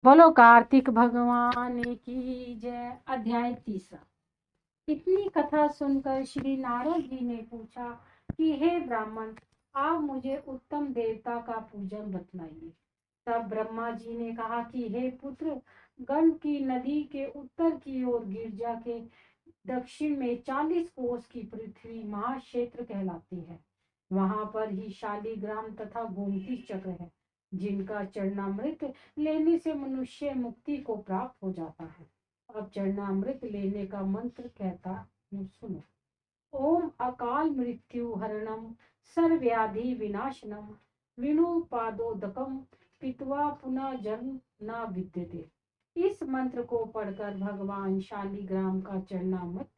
बोलो कार्तिक भगवान की जय। अध्याय 3। इतनी कथा सुनकर श्री नारद जी ने पूछा कि हे ब्राह्मण, आप मुझे उत्तम देवता का पूजन बतलाइए। तब ब्रह्मा जी ने कहा कि हे पुत्र, गंड की नदी के उत्तर की ओर गिरजा के दक्षिण में 40 कोस की पृथ्वी महाक्षेत्र कहलाती है। वहां पर ही शालिग्राम तथा गोमती चक्र है, जिनका चरणामृत लेने से मनुष्य मुक्ति को प्राप्त हो जाता है। अब चरणामृत लेने का मंत्र कहता हूँ, सुनो। ओम अकाल मृत्यु हरणम सर्वव्याधि विनाशनम विनुपादोदकम पित्वा पुनः जन्म न विद्यते। इस मंत्र को पढ़कर भगवान शालिग्राम का चरणामृत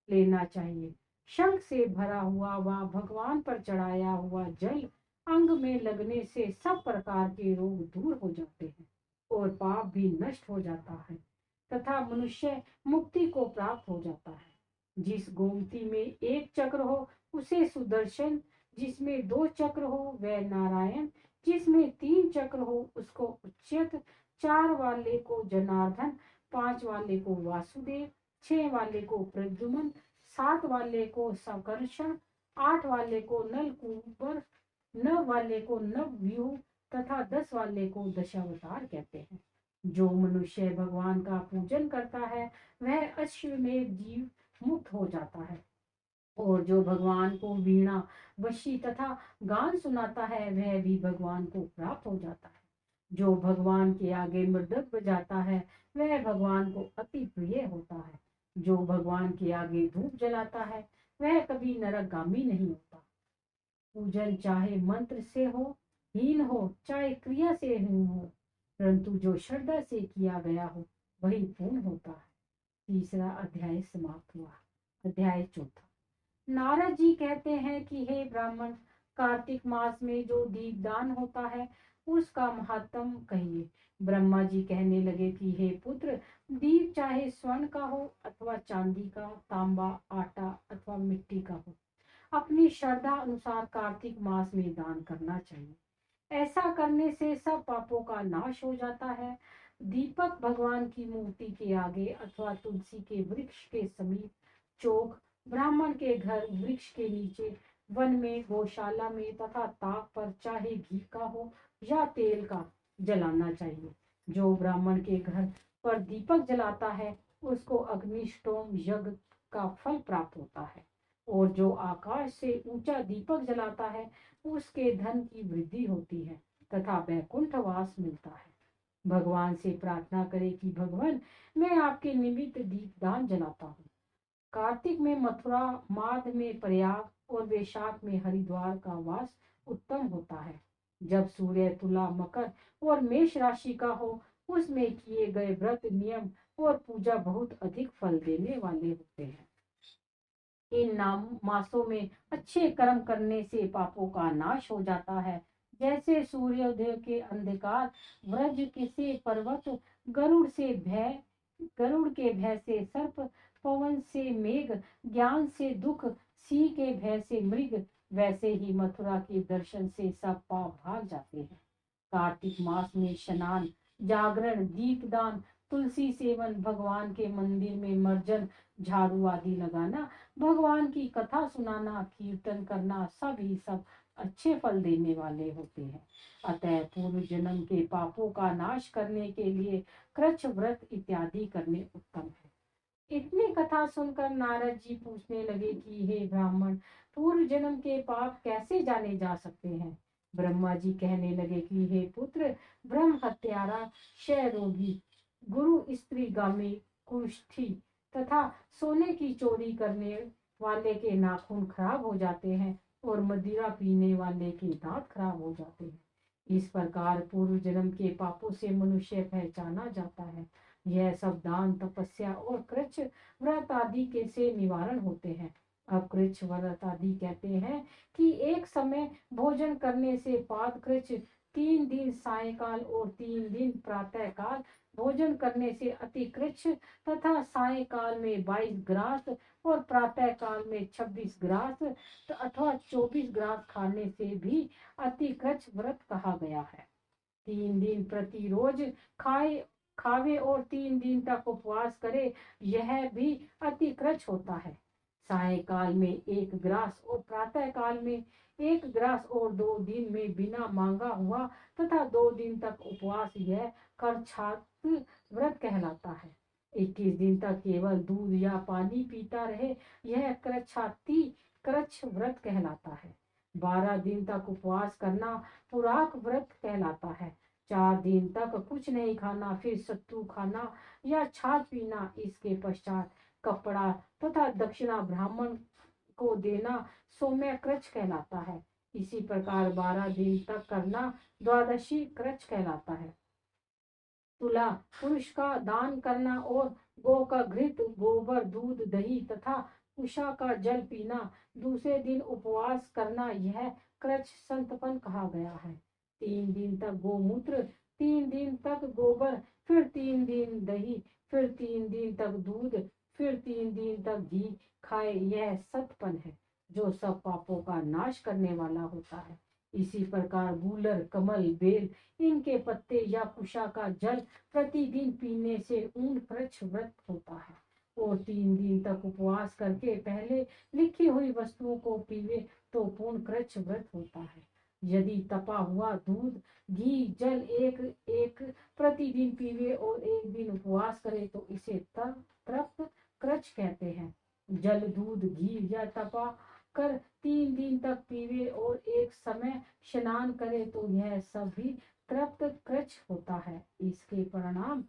लेना चाहिए। शंख से भरा हुआ व भगवान पर चढ़ाया हुआ जल अंग में लगने से सब प्रकार के रोग दूर हो जाते हैं और पाप भी नष्ट हो जाता है तथा मनुष्य मुक्ति को प्राप्त हो जाता है। जिस गोमती में एक चक्र हो उसे सुदर्शन, जिसमें 2 चक्र हो वह नारायण, जिसमें 3 चक्र हो उसको उच्चत, 4 वाले को जनार्दन, 5 वाले को वासुदेव, 6 वाले को प्रद्युम्न, 7 वाले को संकर्षण, 8 वाले को नलकूबर, 9 वाले को नवव्यूह तथा 10 वाले को दशावतार कहते हैं। जो मनुष्य भगवान का पूजन करता है वह अश्वमेध जीव मुक्त हो जाता है, और जो भगवान को वीणा, वशी तथा गान सुनाता है वह भी भगवान को प्राप्त हो जाता है। जो भगवान के आगे मृदंग बजाता है वह भगवान को अति प्रिय होता है। जो भगवान के आगे धूप जलाता है वह कभी नरकगामी नहीं होता। पूजन चाहे मंत्र से हो, हीन हो, चाहे क्रिया से हीन हो, परंतु जो श्रद्धा से किया गया हो वही पूर्ण होता है। तीसरा अध्याय समाप्त हुआ। अध्याय 4। नारद जी कहते हैं कि हे ब्राह्मण, कार्तिक मास में जो दीपदान होता है उसका महात्म कहिए। ब्रह्मा जी कहने लगे कि हे पुत्र, दीप चाहे स्वर्ण का हो अथवा चांदी का, तांबा, आटा अथवा मिट्टी का हो, अपनी श्रद्धा अनुसार कार्तिक मास में दान करना चाहिए। ऐसा करने से सब पापों का नाश हो जाता है। दीपक भगवान की मूर्ति के आगे अथवा तुलसी के वृक्ष के समीप, चौक, ब्राह्मण के घर वृक्ष के नीचे, वन में, गौशाला में तथा ताक पर चाहे घी का हो या तेल का जलाना चाहिए। जो ब्राह्मण के घर पर दीपक जलाता है उसको अग्निष्टोम यज्ञ का फल प्राप्त होता है, और जो आकाश से ऊंचा दीपक जलाता है उसके धन की वृद्धि होती है तथा वैकुंठवास मिलता है। भगवान से प्रार्थना करें कि भगवान, मैं आपके निमित्त दीपदान जलाता हूँ। कार्तिक में मथुरा, माघ में प्रयाग और वैशाख में हरिद्वार का वास उत्तम होता है। जब सूर्य तुला, मकर और मेष राशि का हो उसमें किए गए व्रत, नियम और पूजा बहुत अधिक फल देने वाले होते हैं। इन नाम मासों में अच्छे कर्म करने से पापों का नाश हो जाता है। जैसे सूर्योदय के अंधकार, व्रज के से पर्वत, गरुड़ से भय गरुड़ के भय से सर्प, पवन से मेघ, ज्ञान से दुख, सिंह के भय से मृग, वैसे ही मथुरा के दर्शन से सब पाप भाग जाते हैं। कार्तिक मास में स्नान, जागरण, दीपदान, तुलसी सेवन, भगवान के मंदिर में मर्जन, झाड़ू आदि लगाना, भगवान की कथा सुनाना, कीर्तन करना, सब अच्छे फल देने वाले होते हैं। अतः पूर्व जन्म के पापों का नाश करने के लिए कृच्छ व्रत इत्यादि करने उत्तम है। इतनी कथा सुनकर नारद जी पूछने लगे कि हे ब्राह्मण, पूर्व जन्म के पाप कैसे जाने जा सकते हैं। ब्रह्मा जी कहने लगे कि हे पुत्र, ब्रह्म हत्यारा, क्षय रोगी, गुरु स्त्री गामी, कुष्ठी तथा सोने की चोरी करने वाले के नाखून खराब हो जाते हैं और मदिरा पीने वाले के दांत खराब हो जाते हैं। इस प्रकार पूर्व जन्म के पापों से मनुष्य पहचाना जाता है। यह सब दान, तपस्या और कृच्छ व्रत आदि के से निवारण होते हैं। अब कृच्छ व्रत आदि कहते हैं कि एक समय भोजन करने से पाद कृच्छ, 3 दिन सायकाल और 3 दिन प्रातः काल भोजन करने से अति कृच्छ तथा सायकाल में 22 ग्रास और प्रातः काल में 26 ग्रास अथवा 24 ग्रास खाने से भी अति कृच्छ व्रत कहा गया है। 3 दिन प्रतिरोज खावे और 3 दिन तक उपवास करे, यह भी अति कृच होता है। सायकाल में 1 ग्रास और प्रातः काल में 1 ग्रास और 2 दिन में बिना मांगा हुआ तथा 2 दिन तक उपवास, यह करछात व्रत कहलाता है। 21 दिन तक केवल दूध या पानी पीता रहे, यह कृच्छ व्रत कहलाता है। 12 दिन तक उपवास करना पुराक व्रत कहलाता है। 4 दिन तक कुछ नहीं खाना, फिर सत्तू खाना या छाछ पीना, इसके पश्चात कपड़ा तथा दक्षिणा ब्राह्मण को देना सौम्य कृच्छ कहलाता है। इसी प्रकार 12 दिन तक करना द्वादशी कृच्छ कहलाता है। तुला पुरुष का दान करना और गौ का घृत, गोबर, दूध, दही तथा उषा का जल पीना, दूसरे दिन उपवास करना, यह कृच्छ संतपन कहा गया है। 3 दिन तक गोमूत्र, 3 दिन तक गोबर, फिर 3 दिन दही, फिर 3 दिन तक दूध, फिर 3 दिन तक घी खाए, यह सतपन है जो सब पापों का नाश करने वाला होता है। इसी प्रकार गूलर, कमल, बेल, इनके पत्ते या कुशा का जल प्रतिदिन पीने से ऊन कृच्छ व्रत होता है। और 3 दिन तक उपवास करके पहले लिखी हुई वस्तुओं को पीवे तो पूर्ण कृच्छ व्रत होता है। यदि तपा हुआ दूध, घी, जल एक एक प्रतिदिन पीवे और 1 दिन उपवास करे तो इसे तृप्त कृच्छ कहते हैं। जल, दूध, घी या तपा कर 3 दिन तक पीवे और एक समय स्नान करे तो यह सभी तृप्त कृच्छ होता है। इसके परिणाम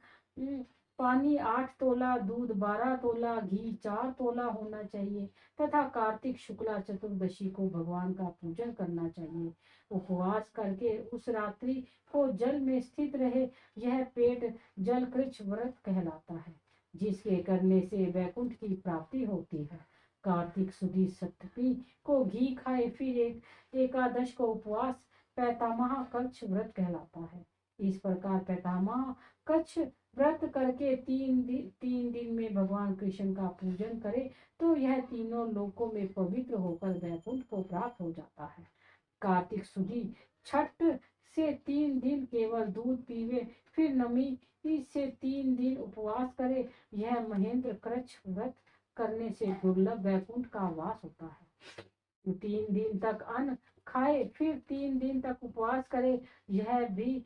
पानी 8 तोला, दूध 12 तोला, घी 4 तोला होना चाहिए तथा कार्तिक शुक्ला चतुर्दशी को भगवान का पूजन करना चाहिए। उपवास करके उस रात्रि को जल में स्थित रहे, यह पेट जल कृच्छ व्रत कहलाता है, जिसके करने से वैकुंठ की प्राप्ति होती है। कार्तिक सुदी सप्तमी को घी खाए, फिर एकादश को उपवास पैतामह कृच्छ व्रत कहलाता है। इस प्रकार पैतामह कृच्छ व्रत करके 3 दिन में भगवान कृष्ण का पूजन करे तो यह तीनों लोकों में पवित्र होकर वैकुंठ को प्राप्त हो जाता है। कार्तिक सुदी छठ से 3 दिन केवल दूध पीवे, फिर नमी से 3 दिन उपवास करे, यह महेंद्र कृच्छ व्रत करने से दुर्लभ वैकुंठ का वास होता है। 3 दिन तक अन्न खाए, फिर 3 दिन तक उपवास करे, यह भी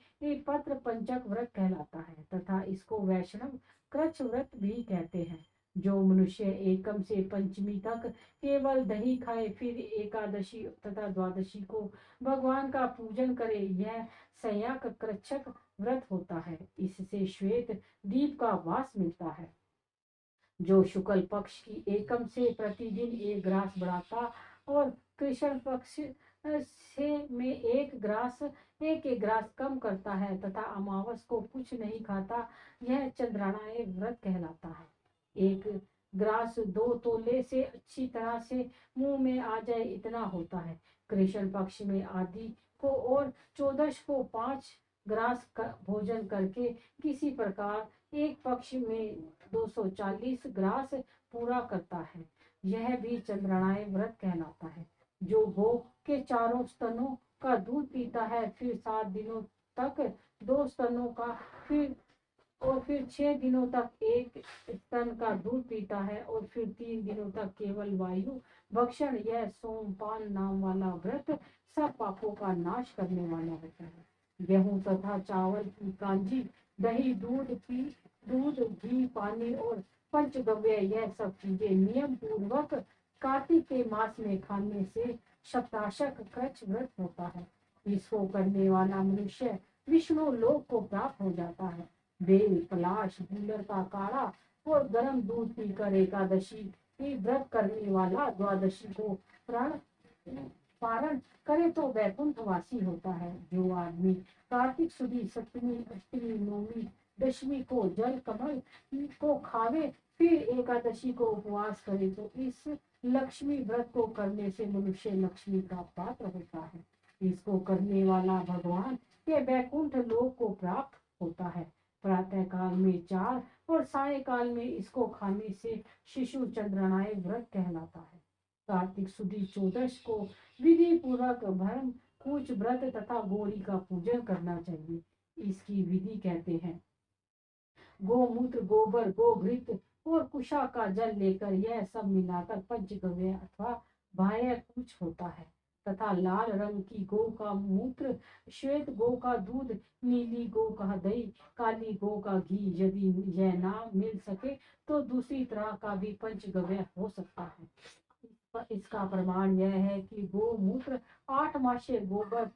पत्र पंचक व्रत कहलाता है तथा इसको वैष्णव कृच्छ व्रत भी कहते हैं। जो मनुष्य एकम से पंचमी तक केवल दही खाए, फिर एकादशी तथा द्वादशी को भगवान का पूजन करे, यह संयक कृच्छक व्रत होता है। इससे श्वेत दीप का वास मिलता है। जो शुक्ल पक्ष की एकम से प्रतिदिन 1 ग्रास बढ़ाता और कृष्ण पक्ष से में 1 ग्रास कम करता है तथा अमावस को कुछ नहीं खाता, यह चंद्राणाय व्रत कहलाता है। 1 ग्रास 2 तोले से अच्छी तरह से मुंह में आ जाए, इतना होता है। कृष्ण पक्ष में आदि को और 14 को 5 ग्रास भोजन करके किसी प्रकार एक पक्ष में 240 ग्रास पूरा करता है, यह भी चंद्राणाय व्रत कहलाता है। जो गौ के चारों स्तनों का दूध पीता है, फिर 7 दिनों तक 2 स्तनों का, फिर 6 दिनों तक 1 स्तन का दूध पीता है और फिर 3 दिनों तक केवल वायु भक्षण, यह सोमपान नाम वाला व्रत सब पापों का नाश करने वाला होता है। गेहूं तथा चावल की कांजी, दही, दूध, घी, पानी और पंचगव्य, यह सब चीजें नियम पूर्वक कार्तिक के मास में खाने से सप्ताशक कृच्छ व्रत होता है। इसको करने वाला मनुष्य विष्णु लोक को प्राप्त हो जाता है। बेल, पलाश, गूलर का काढ़ा और गर्म दूध पीकर एकादशी की व्रत करने वाला द्वादशी को पारण करे तो वैकुंठ वासी होता है। जो आदमी कार्तिक सुदी सप्तमी, अष्टमी, नवमी, दशमी को जल कमल को खावे, फिर एकादशी को उपवास करे तो इस लक्ष्मी व्रत को करने से मनुष्य लक्ष्मी का पात्र होता है। इसको करने वाला भगवान के वैकुंठ लोक को प्राप्त होता है। प्रातः काल में 4 और सायकाल में इसको खाने से शिशु चंद्रनाय व्रत कहलाता है। कार्तिक सुदी 14 को विधि पूर्वक भरम कूच व्रत तथा गौरी का पूजन करना चाहिए। इसकी विधि कहते हैं। गोमूत्र, गोबर, गोघृत और कुशा का जल लेकर यह सब मिलाकर पंचगव्य अथवा बाह्य कुछ होता है तथा लाल रंग की गौ का मूत्र, श्वेत गौ का दूध, नीली गौ का दही, काली गौ का घी, यदि यह ना मिल सके तो दूसरी तरह का भी पंचगव्य हो सकता है। इसका प्रमाण यह है कि गोमूत्र 8 मासे, गोबर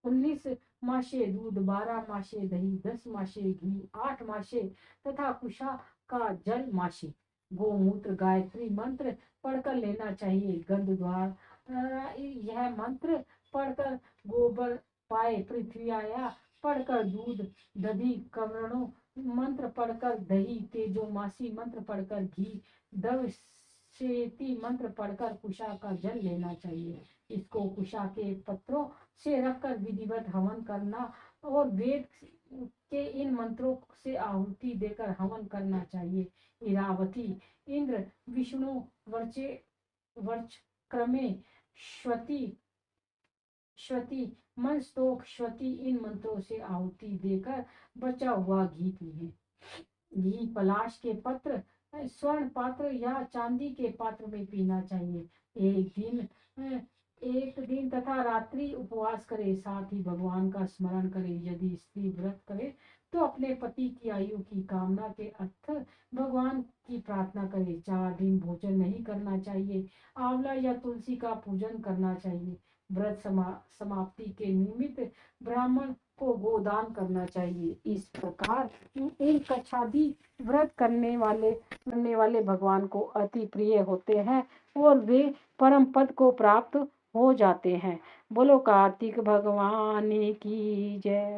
19 मासे, दूध 12 मासे, दही 10 मासे, घी 8 मासे तथा कुशा का जल मासे। गोमूत्र गायत्री मंत्र पढ़कर लेना चाहिए। गंध द्वार यह मंत्र पढ़कर, गोबर पाए पृथ्वी आया पढ़कर, दूध दधि कवरणों मंत्र पढ़कर, दही तेजोमासी मंत्र पढ़कर, घी दव शेती मंत्र पढ़कर कुशा का जल लेना चाहिए। इसको कुशा के पत्रों से रखकर विधिवत हवन करना और वेद के इन मंत्रों से आहुति देकर हवन करना चाहिए। इरावती, इंद्र, विष्णु, वर्चे वर्च क्रमे, श्वती श्वती, मनस्तोक, श्वती इन मंत्रों से आहुति देकर बचा हुआ घी पिए। घी पलाश के पत्र, स्वर्ण पात्र या चांदी के पात्र में पीना चाहिए। एक दिन तथा रात्रि उपवास करे, साथ ही भगवान का स्मरण करे। यदि स्त्री व्रत करे तो अपने पति की आयु की कामना के अर्थ भगवान की प्रार्थना करे। 4 दिन भोजन नहीं करना चाहिए। आंवला या तुलसी का पूजन करना चाहिए। व्रत समाप्ति के निमित्त ब्राह्मण को गोदान करना चाहिए। इस प्रकार इन कच्छादी व्रत करने वाले भगवान को अति प्रिय होते हैं और वे परम पद को प्राप्त हो जाते हैं। बोलो कार्तिक भगवान की जय।